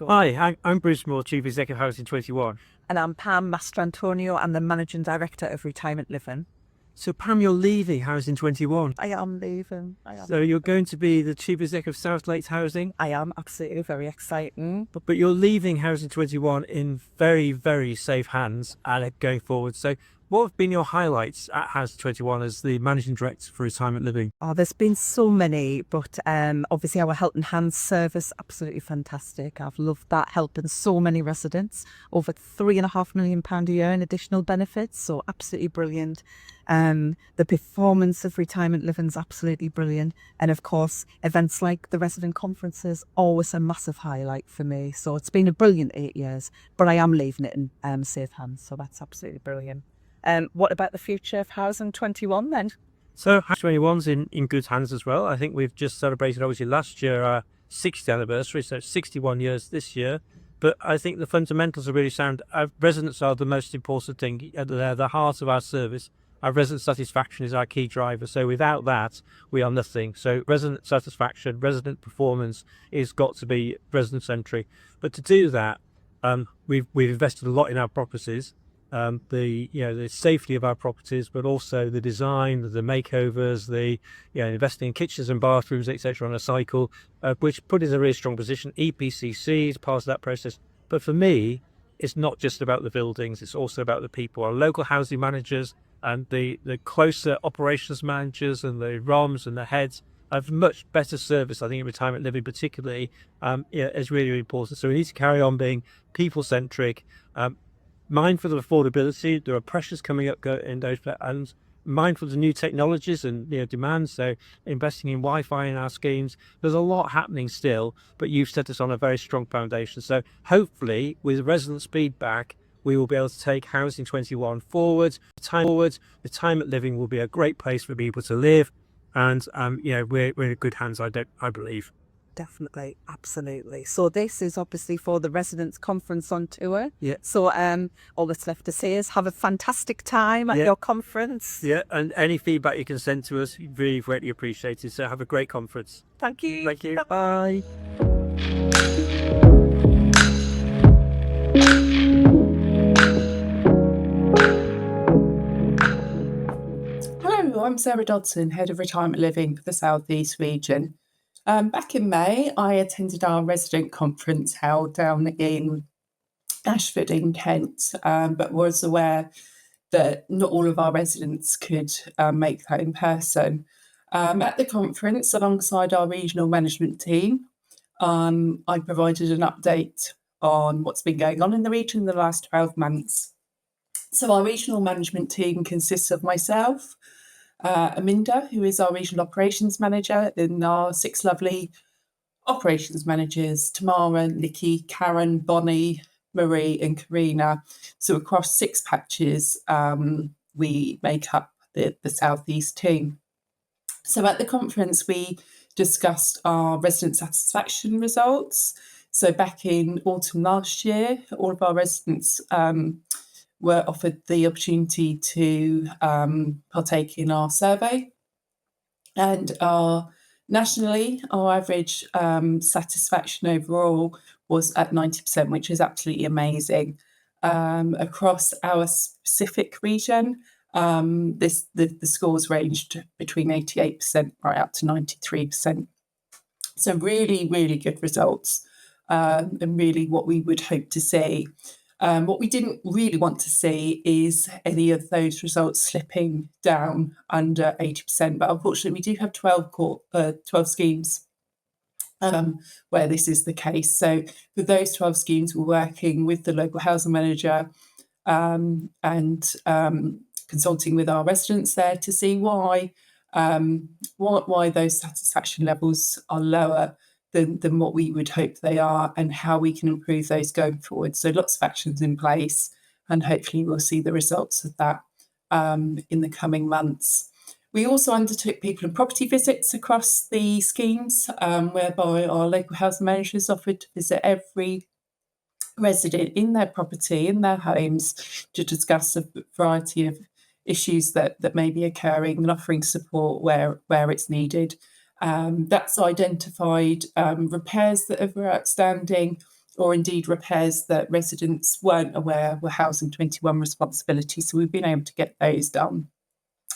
Go on. Hi, I'm Bruce Moore, Chief Executive Housing 21. And I'm Pam Mastrantonio. I'm the Managing Director of Retirement Living. So Pam, you're leaving Housing 21. I am leaving. So you're going to be the Chief Executive of South Lakes Housing, I am absolutely very exciting. but you're leaving Housing 21 in very, very safe hands and going forward. So what have been your highlights at Housing 21 as the Managing Director for Retirement Living? Oh, there's been so many, but obviously our Helping Hands service, absolutely fantastic. I've loved that, helping so many residents, over £3.5 million a year in additional benefits, so absolutely brilliant. The performance of retirement living is absolutely brilliant. And of course, events like the resident conferences, always a massive highlight for me. So it's been a brilliant 8 years, but I am leaving it in safe hands, so that's absolutely brilliant. What about the future of Housing 21 then? So Housing 21's in good hands as well. I think we've just celebrated, obviously, last year our 60th anniversary, so 61 years this year. But I think the fundamentals are really sound. Our residents are the most important thing. They're the heart of our service. Our resident satisfaction is our key driver. So without that, we are nothing. So resident satisfaction, resident performance is got to be resident-centric. But to do that, we've invested a lot in our properties. The safety of our properties, but also the design, the makeovers, investing in kitchens and bathrooms, etc. on a cycle, which put us in a really strong position. EPCC is part of that process. But for me, it's not just about the buildings, it's also about the people. Our local housing managers and the closer operations managers and the ROMs and the heads have much better service, I think, in retirement living particularly, is really, really important. So we need to carry on being people-centric, mindful of affordability. There are pressures coming up in those, and mindful of the new technologies and demands. So investing in Wi-Fi in our schemes. There's a lot happening still, but you've set us on a very strong foundation. So hopefully, with resident feedback, we will be able to take Housing 21 forward. Retirement living will be a great place for people to live, and we're in good hands. I believe. Definitely, absolutely. So this is obviously for the Residents Conference on tour. Yeah. So all that's left to say is have a fantastic time at your conference. Yeah, and any feedback you can send to us, really greatly appreciated. So have a great conference. Thank you. Thank you. Bye. Hello, I'm Sara Dodson, Head of Retirement Living for the South East region. Back in May, I attended our resident conference held down in Ashford in Kent, but was aware that not all of our residents could make that in person. At the conference, alongside our regional management team, I provided an update on what's been going on in the region in the last 12 months. So our regional management team consists of myself, Aminda, who is our regional operations manager, and our 6 lovely operations managers, Tamara, Nikki, Karen, Bonnie, Marie and Corrine. So across 6 patches, we make up the South East team. So at the conference, we discussed our resident satisfaction results. So back in autumn last year, all of our residents were offered the opportunity to partake in our survey. And nationally, our average satisfaction overall was at 90%, which is absolutely amazing. Across our specific region, the scores ranged between 88% right up to 93%. So really, really good results, and really what we would hope to see. What we didn't really want to see is any of those results slipping down under 80%, but unfortunately we do have 12 schemes where this is the case. So for those 12 schemes, we're working with the local housing manager and consulting with our residents there to see why those satisfaction levels are lower than what we would hope they are, and how we can improve those going forward. So lots of actions in place, and hopefully we'll see the results of that in the coming months. We also undertook people and property visits across the schemes, whereby our local housing managers offered to visit every resident in their property, in their homes, to discuss a variety of issues that may be occurring and offering support where it's needed. That's identified repairs that are outstanding, or indeed repairs that residents weren't aware were Housing 21 responsibility. So we've been able to get those done.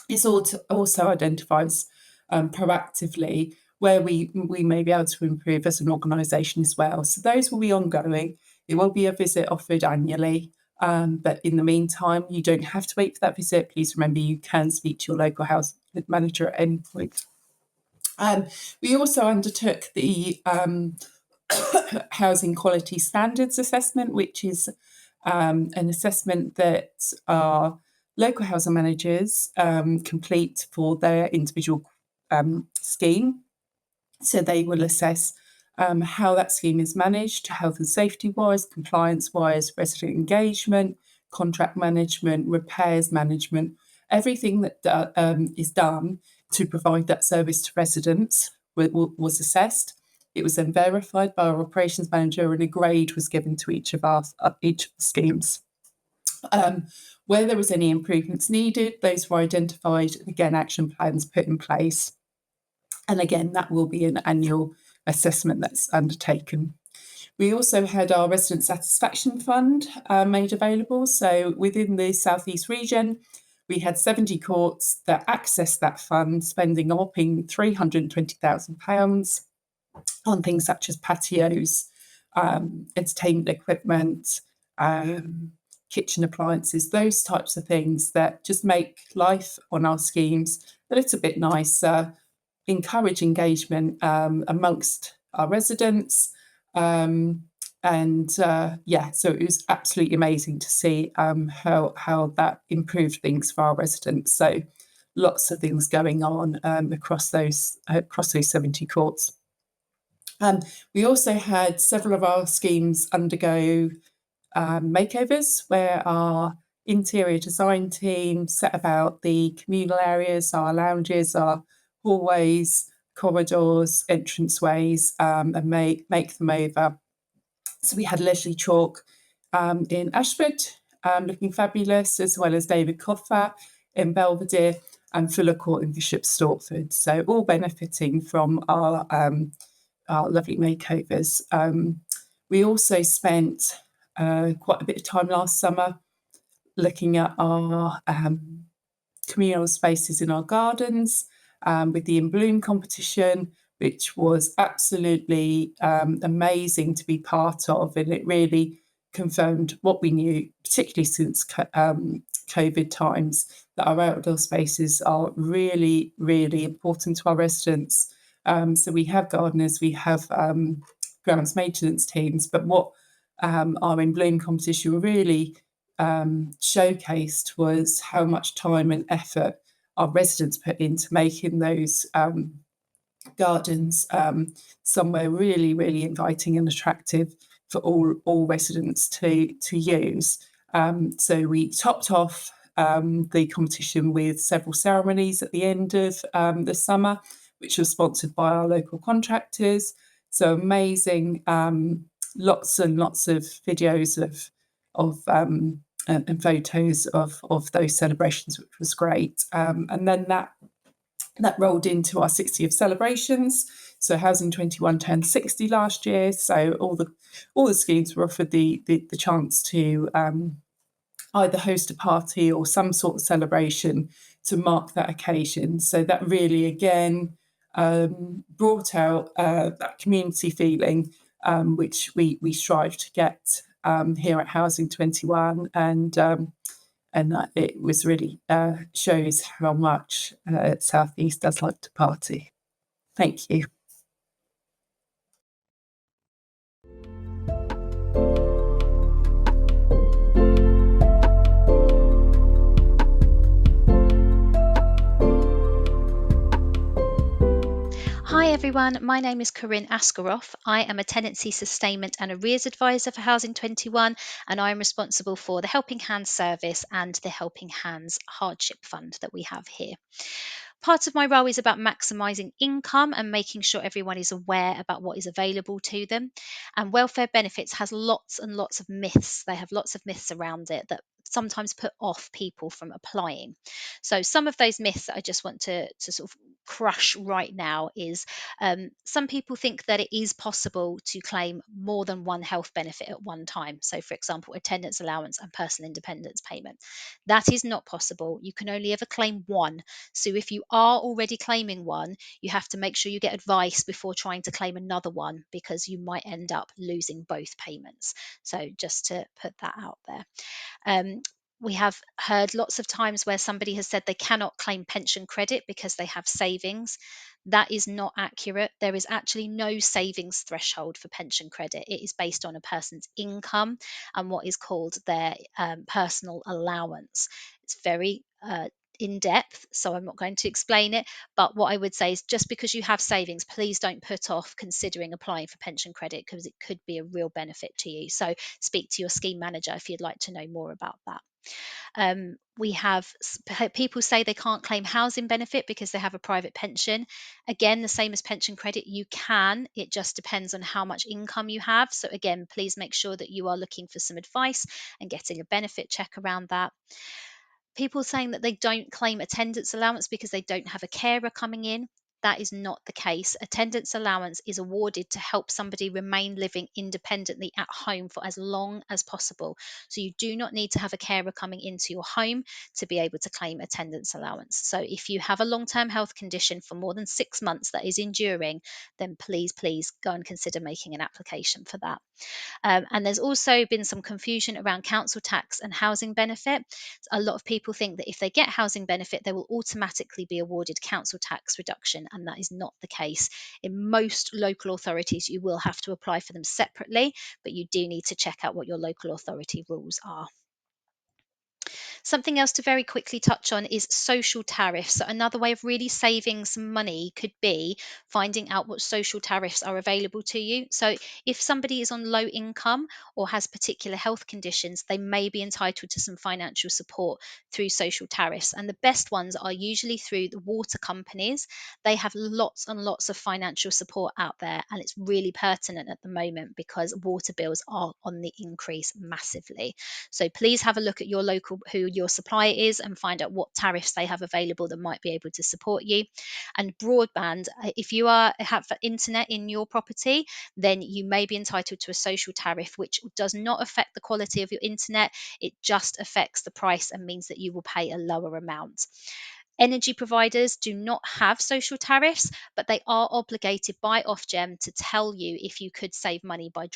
It also identifies proactively where we may be able to improve as an organisation as well. So those will be ongoing. It will be a visit offered annually. But in the meantime, you don't have to wait for that visit. Please remember you can speak to your local house manager at any point. We also undertook the Housing Quality Standards Assessment, which is an assessment that our local housing managers complete for their individual scheme. So they will assess how that scheme is managed, health and safety wise, compliance wise, resident engagement, contract management, repairs management, everything that is done to provide that service to residents was assessed. It was then verified by our operations manager, and a grade was given to each of our schemes. Where there was any improvements needed, those were identified, and again, action plans put in place. And again, that will be an annual assessment that's undertaken. We also had our Resident Satisfaction Fund made available. So within the South East region, we had 70 courts that accessed that fund, spending a whopping £320,000 on things such as patios, entertainment equipment, kitchen appliances, those types of things that just make life on our schemes a little bit nicer, encourage engagement amongst our residents. So it was absolutely amazing to see how that improved things for our residents. So lots of things going on across those 70 courts. We also had several of our schemes undergo makeovers, where our interior design team set about the communal areas, our lounges, our hallways, corridors, entranceways, and make them over. So we had Leslie Chalk in Ashford, looking fabulous, as well as David Coffer in Belvedere and Fuller Court in Bishop Stortford. So all benefiting from our lovely makeovers. We also spent quite a bit of time last summer looking at our communal spaces in our gardens with the In Bloom competition, which was absolutely amazing to be part of. And it really confirmed what we knew, particularly since COVID times, that our outdoor spaces are really, really important to our residents. So we have gardeners, we have grounds maintenance teams, but what our In Bloom competition really showcased was how much time and effort our residents put into making those gardens somewhere really, really inviting and attractive for all residents to use. So we topped off the competition with several ceremonies at the end of the summer, which was sponsored by our local contractors. So amazing, lots and lots of videos and photos of those celebrations, which was great. And then that rolled into our 60th celebrations. So Housing 21 turned 60 last year. So all the schemes were offered the chance to either host a party or some sort of celebration to mark that occasion. So that really, again, brought out that community feeling, which we strive to get here at Housing 21, and it was really shows how much South East does like to party. Thank you. Hi everyone, my name is Corrine Askaroff. I am a Tenancy Sustainment and Arrears Advisor for Housing 21, and I am responsible for the Helping Hands service and the Helping Hands Hardship Fund that we have here. Part of my role is about maximising income and making sure everyone is aware about what is available to them. And welfare benefits has lots and lots of myths. They have lots of myths around it that sometimes put off people from applying. So some of those myths that I just want to sort of crush right now is some people think that it is possible to claim more than one health benefit at one time. So, for example, attendance allowance and personal independence payment. That is not possible. You can only ever claim one. So, if you are already claiming one, you have to make sure you get advice before trying to claim another one, because you might end up losing both payments. So, just to put that out there. Um, we have heard lots of times where somebody has said they cannot claim pension credit because they have savings. That is not accurate. There is actually no savings threshold for pension credit. It is based on a person's income and what is called their personal allowance. It's very in depth, so I'm not going to explain it. But what I would say is, just because you have savings, please don't put off considering applying for pension credit, because it could be a real benefit to you. So speak to your scheme manager if you'd like to know more about that. We have people say they can't claim housing benefit because they have a private pension. Again, the same as pension credit, you can. It just depends on how much income you have. So, again, please make sure that you are looking for some advice and getting a benefit check around that. People saying that they don't claim attendance allowance because they don't have a carer coming in. That is not the case. Attendance allowance is awarded to help somebody remain living independently at home for as long as possible. So you do not need to have a carer coming into your home to be able to claim attendance allowance. So if you have a long-term health condition for more than 6 months that is enduring, then please go and consider making an application for that. And there's also been some confusion around council tax and housing benefit. A lot of people think that if they get housing benefit, they will automatically be awarded council tax reduction, and that is not the case. In most local authorities, you will have to apply for them separately, but you do need to check out what your local authority rules are. Something else to very quickly touch on is social tariffs. So another way of really saving some money could be finding out what social tariffs are available to you. So if somebody is on low income or has particular health conditions, they may be entitled to some financial support through social tariffs. And the best ones are usually through the water companies. They have lots and lots of financial support out there, and it's really pertinent at the moment because water bills are on the increase massively. So please have a look at your local, who your supplier is, and find out what tariffs they have available that might be able to support you. And broadband, if you have internet in your property, then you may be entitled to a social tariff, which does not affect the quality of your internet. It just affects the price and means that you will pay a lower amount. Energy providers do not have social tariffs, but they are obligated by Ofgem to tell you if you could save money by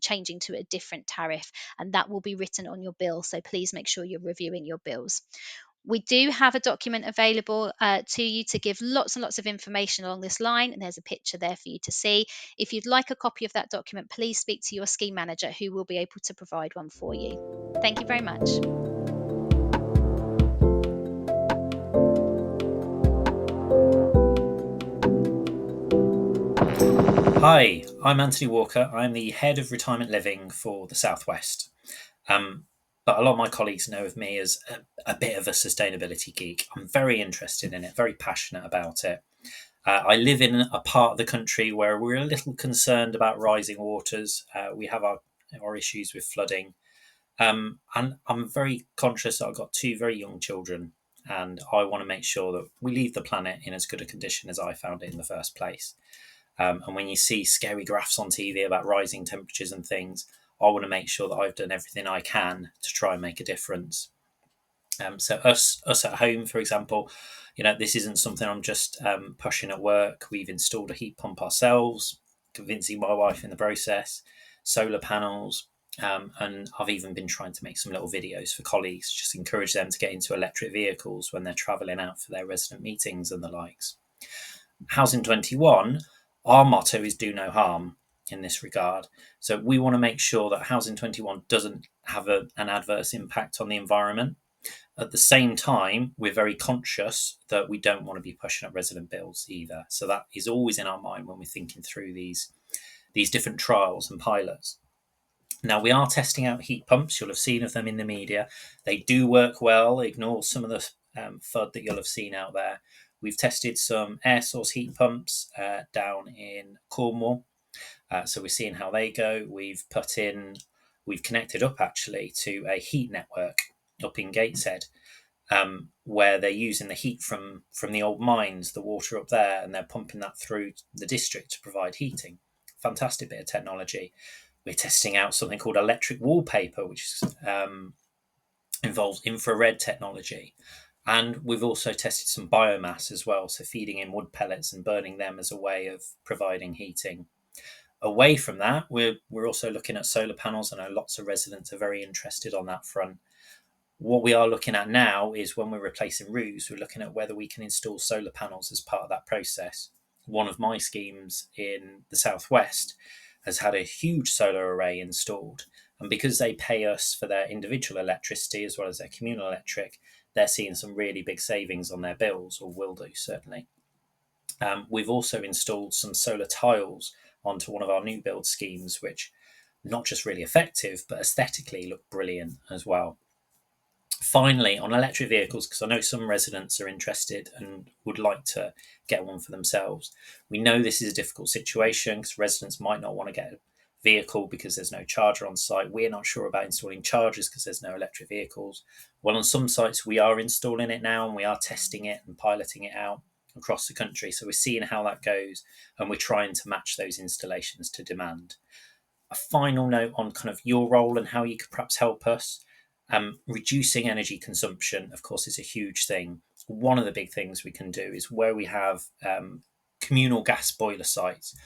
changing to a different tariff, and that will be written on your bill. So please make sure you're reviewing your bills. We do have a document available to you to give lots and lots of information along this line, and there's a picture there for you to see. If you'd like a copy of that document, please speak to your scheme manager, who will be able to provide one for you. Thank you very much. Hi, I'm Antony Walker. I'm the head of retirement living for the Southwest. But a lot of my colleagues know of me as a bit of a sustainability geek. I'm very interested in it, very passionate about it. I live in a part of the country where we're a little concerned about rising waters. We have our issues with flooding. And I'm very conscious that I've got two very young children, and I want to make sure that we leave the planet in as good a condition as I found it in the first place. And when you see scary graphs on TV about rising temperatures and things, I want to make sure that I've done everything I can to try and make a difference. So us at home, for example, this isn't something I'm just pushing at work. We've installed a heat pump ourselves, convincing my wife in the process, solar panels, and I've even been trying to make some little videos for colleagues, just encourage them to get into electric vehicles when they're travelling out for their resident meetings and the likes. Housing 21, our motto is do no harm in this regard. So we want to make sure that Housing 21 doesn't have an adverse impact on the environment. At the same time, we're very conscious that we don't want to be pushing up resident bills either. So that is always in our mind when we're thinking through these different trials and pilots. Now, we are testing out heat pumps. You'll have seen of them in the media. They do work well. Ignore some of the FUD that you'll have seen out there. We've tested some air source heat pumps down in Cornwall. So we're seeing how they go. We've we've connected up actually to a heat network up in Gateshead, where they're using the heat from the old mines, the water up there, and they're pumping that through the district to provide heating. Fantastic bit of technology. We're testing out something called electric wallpaper, which involves infrared technology. And we've also tested some biomass as well, so feeding in wood pellets and burning them as a way of providing heating. Away from that, we're also looking at solar panels. I know lots of residents are very interested on that front. What we are looking at now is when we're replacing roofs, we're looking at whether we can install solar panels as part of that process. One of my schemes in the southwest has had a huge solar array installed, and because they pay us for their individual electricity as well as their communal electric, they're seeing some really big savings on their bills, or will do certainly. We've also installed some solar tiles onto one of our new build schemes, which not just really effective, but aesthetically look brilliant as well. Finally, on electric vehicles, because I know some residents are interested and would like to get one for themselves. We know this is a difficult situation because residents might not want to get a vehicle because there's no charger on site. We're not sure about installing chargers because there's no electric vehicles. Well, on some sites we are installing it now, and we are testing it and piloting it out across the country. So we're seeing how that goes, and we're trying to match those installations to demand. A final note on kind of your role and how you could perhaps help us. Reducing energy consumption, of course, is a huge thing. One of the big things we can do is where we have communal gas boiler sites,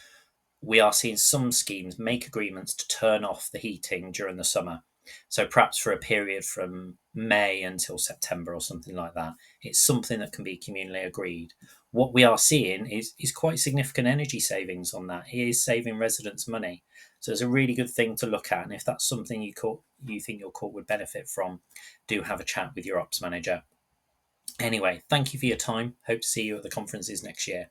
we are seeing some schemes make agreements to turn off the heating during the summer. So perhaps for a period from May until September or something like that. It's something that can be communally agreed. What we are seeing is quite significant energy savings on that. It is saving residents money. So it's a really good thing to look at. And if that's something you think your court would benefit from, do have a chat with your ops manager. Anyway, thank you for your time. Hope to see you at the conferences next year.